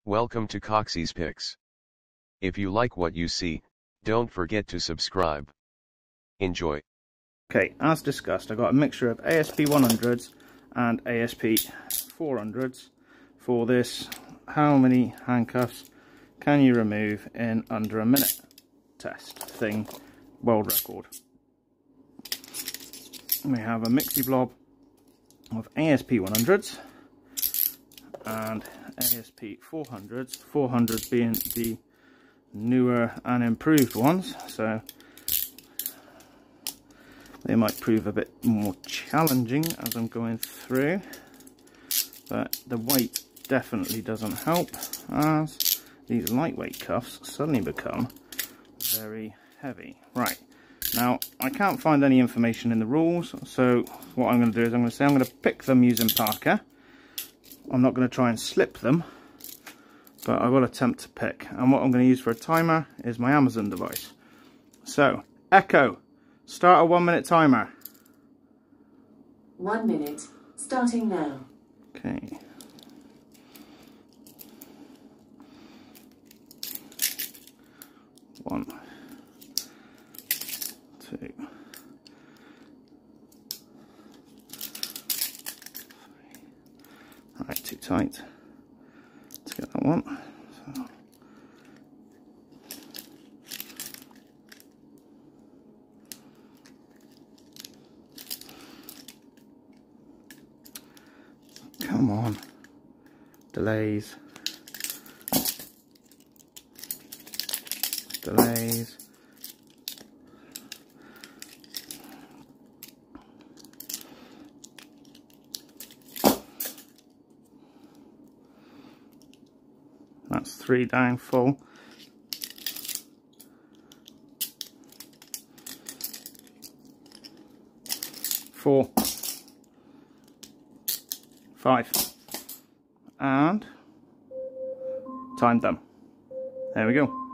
Welcome to Coxie's Picks. If you like what you see, don't forget to subscribe. Enjoy. Okay, as discussed, I got a mixture of ASP 100s and ASP 400s for this how many handcuffs can you remove in under a minute test thing, world record. We have a mixy blob of ASP 100s and ASP 400s, 400s being the newer and improved ones, so they might prove a bit more challenging as I'm going through, but the weight definitely doesn't help as these lightweight cuffs suddenly become very heavy. Right, now I can't find any information in the rules, so what I'm going to do is I'm going to pick them using Parker. I'm not going to try and slip them, but I will attempt to pick, and what I'm going to use for a timer is my Amazon device. So, Echo, start a 1 minute timer. 1 minute, starting now. Okay. One, two, right, too tight. Let's get that one. So. Come on. Delays. Delays. That's 3 down full. 4, 5, and timed them. There we go.